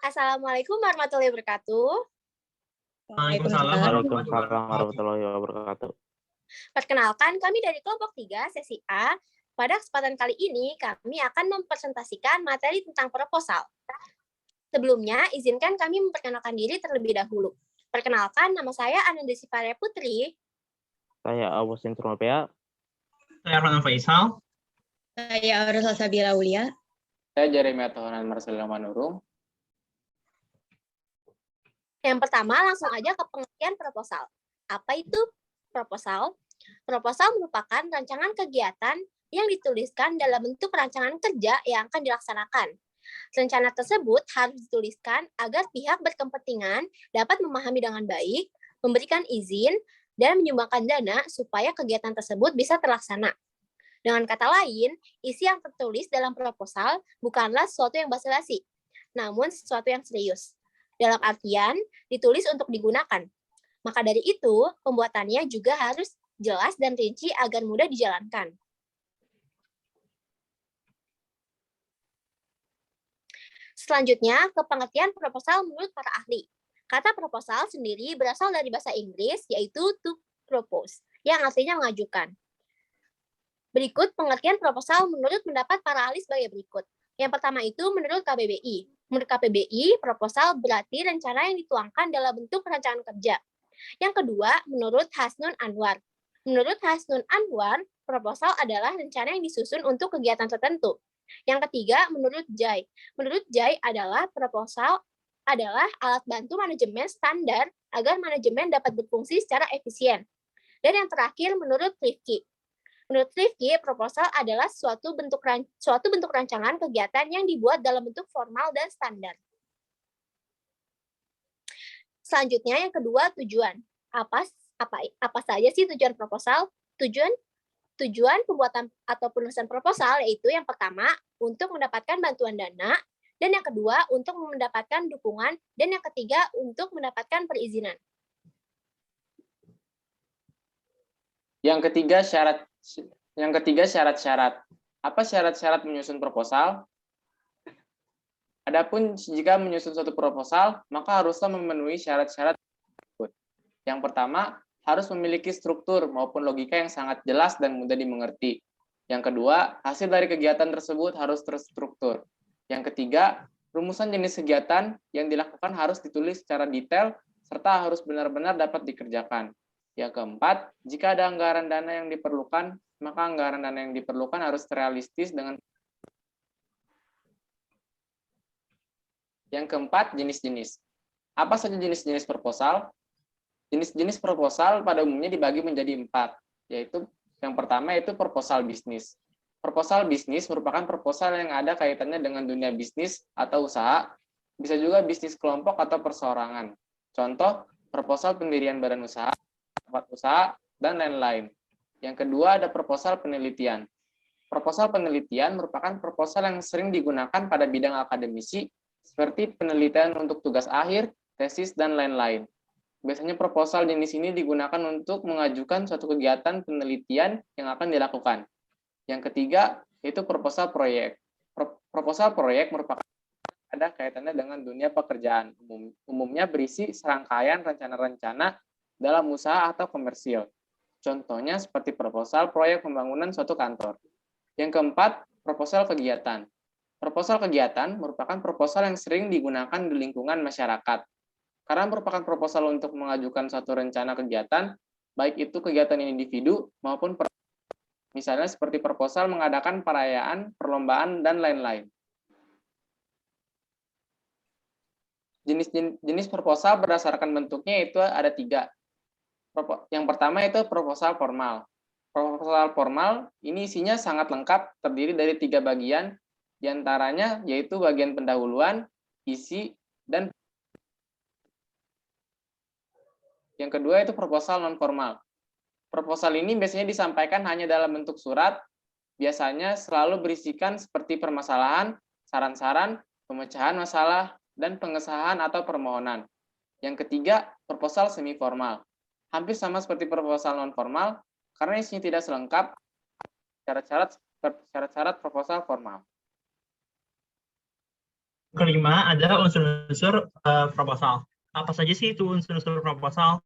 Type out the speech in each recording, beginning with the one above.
Assalamualaikum warahmatullahi wabarakatuh. Waalaikumsalam. Waalaikumsalam warahmatullahi wabarakatuh. Perkenalkan, kami dari kelompok 3 sesi A. Pada kesempatan kali ini, kami akan mempresentasikan materi tentang proposal. Sebelumnya, izinkan kami memperkenalkan diri terlebih dahulu. Perkenalkan, nama saya Ananda Siparia Putri. Saya Agustin Surmapea. Saya Arman Faisal. Saya Aurel Sabila Aulia. Saya Jeremy Tohanan Marcelino Manurung. Yang pertama, langsung aja ke pengertian proposal. Apa itu proposal? Proposal merupakan rancangan kegiatan yang dituliskan dalam bentuk rancangan kerja yang akan dilaksanakan. Rencana tersebut harus dituliskan agar pihak berkepentingan dapat memahami dengan baik, memberikan izin, dan menyumbangkan dana supaya kegiatan tersebut bisa terlaksana. Dengan kata lain, isi yang tertulis dalam proposal bukanlah sesuatu yang basa-basi, namun sesuatu yang serius. Dalam artian, ditulis untuk digunakan. Maka dari itu, pembuatannya juga harus jelas dan rinci agar mudah dijalankan. Selanjutnya, ke pengertian proposal menurut para ahli. Kata proposal sendiri berasal dari bahasa Inggris, yaitu to propose, yang artinya mengajukan. Berikut pengertian proposal menurut pendapat para ahli sebagai berikut. Yang pertama itu menurut KBBI. Menurut KBBI, proposal berarti rencana yang dituangkan dalam bentuk rancangan kerja. Yang kedua, menurut Hasnun Anwar. Menurut Hasnun Anwar, proposal adalah rencana yang disusun untuk kegiatan tertentu. Yang ketiga, menurut Jai. Menurut Jai adalah proposal adalah alat bantu manajemen standar agar manajemen dapat berfungsi secara efisien. Dan yang terakhir, menurut Rifki. Menurut Rifki, proposal adalah suatu bentuk rancangan kegiatan yang dibuat dalam bentuk formal dan standar. Selanjutnya yang kedua, tujuan. Apa saja sih tujuan proposal? Tujuan pembuatan atau penulisan proposal yaitu yang pertama untuk mendapatkan bantuan dana, dan yang kedua untuk mendapatkan dukungan, dan yang ketiga untuk mendapatkan perizinan. Yang ketiga syarat-syarat. Apa syarat-syarat menyusun proposal? Adapun jika menyusun suatu proposal, maka haruslah memenuhi syarat-syarat tersebut. Yang pertama, harus memiliki struktur maupun logika yang sangat jelas dan mudah dimengerti. Yang kedua, hasil dari kegiatan tersebut harus terstruktur. Yang ketiga, rumusan jenis kegiatan yang dilakukan harus ditulis secara detail serta harus benar-benar dapat dikerjakan. Yang keempat, jika ada anggaran dana yang diperlukan, maka anggaran dana yang diperlukan harus realistis dengan. Yang keempat, jenis-jenis. Apa saja jenis-jenis proposal? Jenis-jenis proposal pada umumnya dibagi menjadi 4, yaitu yang pertama itu proposal bisnis. Proposal bisnis merupakan proposal yang ada kaitannya dengan dunia bisnis atau usaha, bisa juga bisnis kelompok atau perseorangan. Contoh, proposal pendirian badan usaha, tempat usaha, dan lain-lain. Yang kedua ada proposal penelitian. Proposal penelitian merupakan proposal yang sering digunakan pada bidang akademisi seperti penelitian untuk tugas akhir, tesis, dan lain-lain. Biasanya proposal jenis ini digunakan untuk mengajukan suatu kegiatan penelitian yang akan dilakukan. Yang ketiga itu proposal proyek. Proposal proyek merupakan ada kaitannya dengan dunia pekerjaan. Umumnya berisi serangkaian rencana-rencana dalam usaha atau komersil. Contohnya seperti proposal proyek pembangunan suatu kantor. Yang keempat, proposal kegiatan. Proposal kegiatan merupakan proposal yang sering digunakan di lingkungan masyarakat. Karena merupakan proposal untuk mengajukan suatu rencana kegiatan, baik itu kegiatan individu maupun misalnya seperti proposal mengadakan perayaan, perlombaan, dan lain-lain. Jenis proposal berdasarkan bentuknya itu ada 3. Yang pertama itu proposal formal. Proposal formal ini isinya sangat lengkap, terdiri dari 3 bagian, diantaranya yaitu bagian pendahuluan, isi, dan yang kedua itu proposal non formal. Proposal ini biasanya disampaikan hanya dalam bentuk surat, biasanya selalu berisikan seperti permasalahan, saran-saran, pemecahan masalah, dan pengesahan atau permohonan. Yang ketiga, proposal semi formal. Hampir sama seperti proposal non formal, karena isinya tidak selengkap syarat-syarat proposal formal. kelima ada unsur-unsur proposal. Apa saja sih itu unsur-unsur proposal?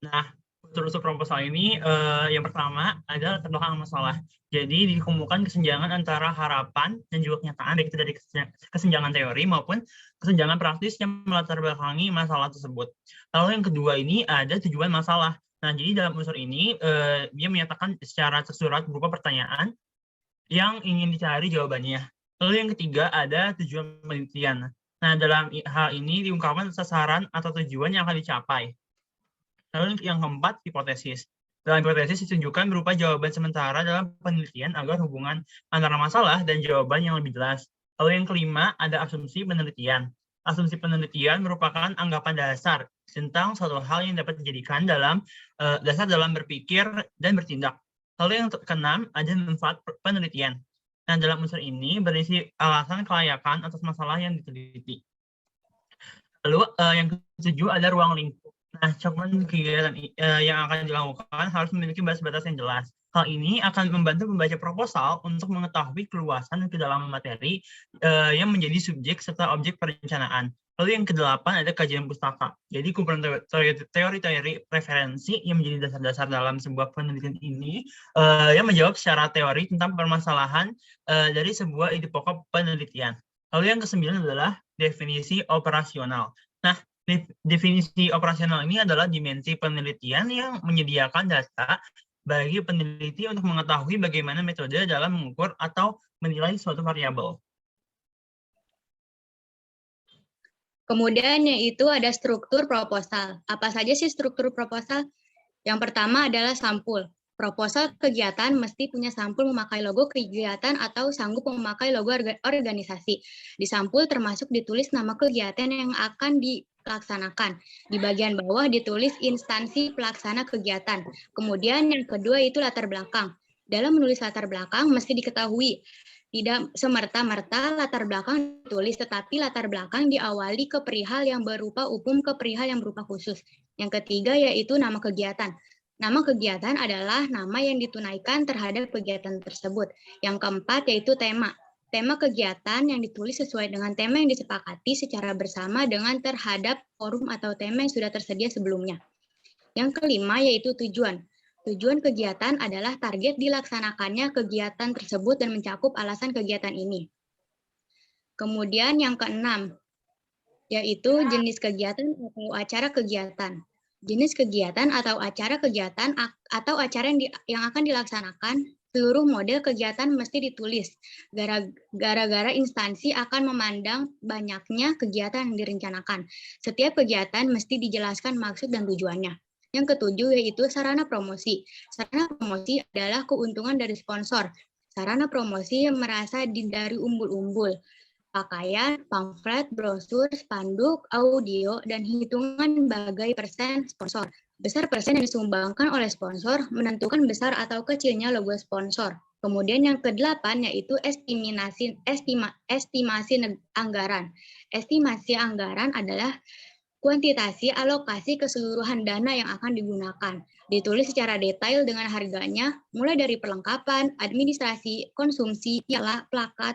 Nah, unsur-unsur proposal ini yang pertama adalah latar belakang masalah. Jadi dikumpulkan kesenjangan antara harapan dan juga kenyataan, baik itu dari kesenjangan teori maupun kesenjangan praktis yang melatar belakangi masalah tersebut. Lalu yang kedua ini ada tujuan masalah. Nah, jadi dalam unsur ini dia menyatakan secara tersurat berupa pertanyaan yang ingin dicari jawabannya. Lalu yang ketiga ada tujuan penelitian. Nah, dalam hal ini diungkapkan sasaran atau tujuan yang akan dicapai. Lalu yang keempat, hipotesis. Dalam hipotesis ditunjukkan berupa jawaban sementara dalam penelitian agar hubungan antara masalah dan jawaban yang lebih jelas. Lalu yang kelima, ada asumsi penelitian. Asumsi penelitian merupakan anggapan dasar tentang suatu hal yang dapat dijadikan dalam dasar dalam berpikir dan bertindak. Lalu yang keenam, ada manfaat penelitian. Nah, dalam unsur ini berisi alasan kelayakan atas masalah yang diteliti. Lalu yang ketujuh, ada ruang lingkup. Nah, cakupan kegiatan yang akan dilakukan harus memiliki batas-batas yang jelas. Hal ini akan membantu pembaca proposal untuk mengetahui keluasan dan kedalaman materi yang menjadi subjek serta objek perencanaan. Lalu yang kedelapan ada kajian pustaka. Jadi kumpulan teori-teori referensi yang menjadi dasar-dasar dalam sebuah penelitian ini yang menjawab secara teori tentang permasalahan dari sebuah ide pokok penelitian. Lalu yang kesembilan adalah definisi operasional. Nah, definisi operasional ini adalah dimensi penelitian yang menyediakan data bagi peneliti untuk mengetahui bagaimana metode dalam mengukur atau menilai suatu variabel. Kemudian yaitu ada struktur proposal. Apa saja sih struktur proposal? Yang pertama adalah sampul. Proposal kegiatan mesti punya sampul memakai logo kegiatan atau sanggup memakai logo organisasi. Di sampul termasuk ditulis nama kegiatan yang akan dilaksanakan. Di bagian bawah ditulis instansi pelaksana kegiatan. Kemudian yang kedua itu latar belakang. Dalam menulis latar belakang mesti diketahui tidak semerta-merta latar belakang ditulis, tetapi latar belakang diawali ke perihal yang berupa umum ke perihal yang berupa khusus. Yang ketiga yaitu nama kegiatan. Nama kegiatan adalah nama yang ditunaikan terhadap kegiatan tersebut. Yang keempat yaitu tema. Tema kegiatan yang ditulis sesuai dengan tema yang disepakati secara bersama dengan terhadap forum atau tema yang sudah tersedia sebelumnya. Yang kelima yaitu tujuan. Tujuan kegiatan adalah target dilaksanakannya kegiatan tersebut dan mencakup alasan kegiatan ini. Kemudian yang keenam yaitu jenis kegiatan atau acara kegiatan. Jenis kegiatan atau acara kegiatan atau acara yang akan dilaksanakan, seluruh model kegiatan mesti ditulis. Gara-gara instansi akan memandang banyaknya kegiatan yang direncanakan. Setiap kegiatan mesti dijelaskan maksud dan tujuannya. Yang ketujuh yaitu sarana promosi. Sarana promosi adalah keuntungan dari sponsor. Sarana promosi yang merasa dari umbul-umbul. Pakaian, pamflet, brosur, spanduk, audio, dan hitungan bagai persen sponsor. Besar persen yang disumbangkan oleh sponsor menentukan besar atau kecilnya logo sponsor. Kemudian yang kedelapan yaitu estimasi anggaran. Estimasi anggaran adalah kuantitasi alokasi keseluruhan dana yang akan digunakan. Ditulis secara detail dengan harganya, mulai dari perlengkapan, administrasi, konsumsi, piala, plakat,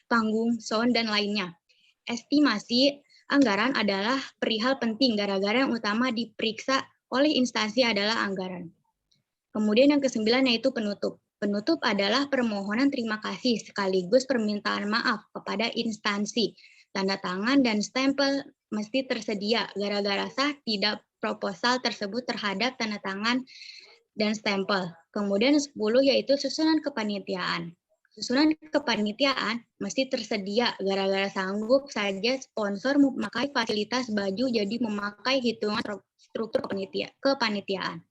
panggung, sound, dan lainnya. Estimasi anggaran adalah perihal penting gara-gara yang utama diperiksa oleh instansi adalah anggaran. Kemudian yang kesembilan yaitu penutup. Penutup adalah permohonan terima kasih sekaligus permintaan maaf kepada instansi. Tanda tangan dan stempel mesti tersedia gara-gara sah tidak proposal tersebut terhadap tanda tangan dan stempel. Kemudian 10 yaitu susunan kepanitiaan. Susunan kepanitiaan mesti tersedia gara-gara sanggup saja sponsor memakai fasilitas baju jadi memakai hitungan struktur kepanitiaan.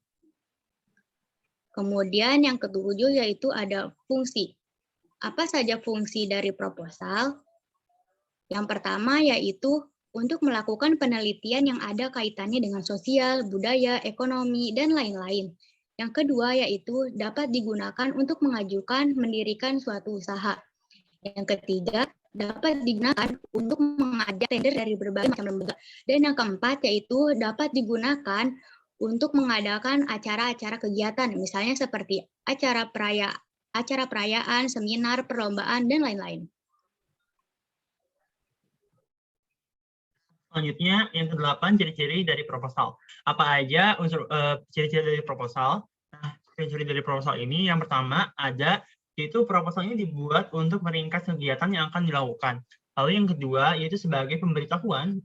Kemudian yang ketujuh yaitu ada fungsi. Apa saja fungsi dari proposal? Yang pertama yaitu untuk melakukan penelitian yang ada kaitannya dengan sosial, budaya, ekonomi, dan lain-lain. Yang kedua yaitu dapat digunakan untuk mengajukan mendirikan suatu usaha. Yang ketiga dapat digunakan untuk mengajak tender dari berbagai macam lembaga. Dan yang keempat yaitu dapat digunakan untuk mengadakan acara-acara kegiatan, misalnya seperti acara perayaan, seminar, perlombaan, dan lain-lain. Selanjutnya, yang ke-8, ciri-ciri dari proposal. Apa aja unsur ciri-ciri dari proposal? Nah, ciri-ciri dari proposal ini yang pertama ada, yaitu proposal ini dibuat untuk meringkas kegiatan yang akan dilakukan. Lalu yang kedua, yaitu sebagai pemberitahuan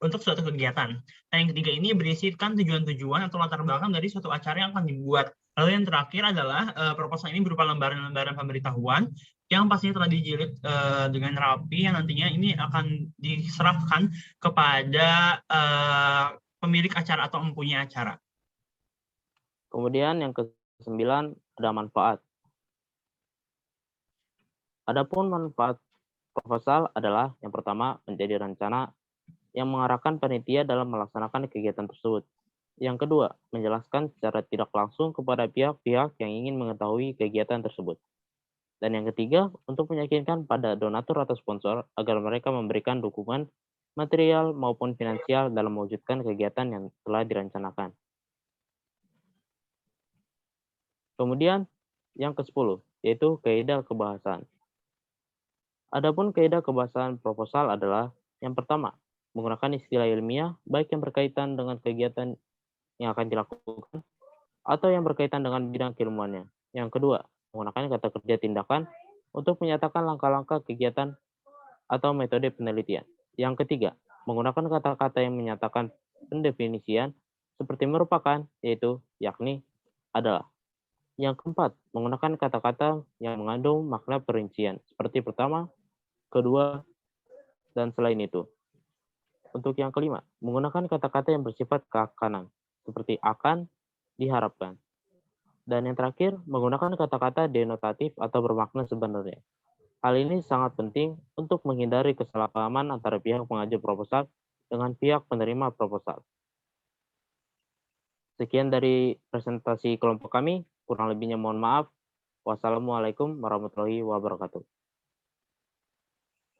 untuk suatu kegiatan. Nah, yang ketiga ini berisikan tujuan-tujuan atau latar belakang dari suatu acara yang akan dibuat. Lalu yang terakhir adalah proposal ini berupa lembaran-lembaran pemberitahuan yang pastinya telah dijilid dengan rapi, yang nantinya ini akan diserahkan kepada pemilik acara atau empunya acara. Kemudian yang ke-9 ada manfaat. Adapun manfaat proposal adalah yang pertama menjadi rencana yang mengarahkan panitia dalam melaksanakan kegiatan tersebut. Yang kedua, menjelaskan secara tidak langsung kepada pihak-pihak yang ingin mengetahui kegiatan tersebut. Dan yang ketiga, untuk meyakinkan pada donatur atau sponsor agar mereka memberikan dukungan material maupun finansial dalam mewujudkan kegiatan yang telah direncanakan. Kemudian, yang ke-10, yaitu kaidah kebahasaan. Adapun kaidah kebahasaan proposal adalah yang pertama, menggunakan istilah ilmiah baik yang berkaitan dengan kegiatan yang akan dilakukan atau yang berkaitan dengan bidang keilmuannya. Yang kedua, menggunakan kata kerja tindakan untuk menyatakan langkah-langkah kegiatan atau metode penelitian. Yang ketiga, menggunakan kata-kata yang menyatakan pendefinisian seperti merupakan, yaitu, yakni, adalah. Yang keempat, menggunakan kata-kata yang mengandung makna perincian seperti pertama, kedua, dan selain itu. Untuk yang kelima, menggunakan kata-kata yang bersifat keakanan seperti akan, diharapkan. Dan yang terakhir, menggunakan kata-kata denotatif atau bermakna sebenarnya. Hal ini sangat penting untuk menghindari kesalahpahaman antara pihak pengajuan proposal dengan pihak penerima proposal. Sekian dari presentasi kelompok kami, kurang lebihnya mohon maaf. Wassalamualaikum warahmatullahi wabarakatuh.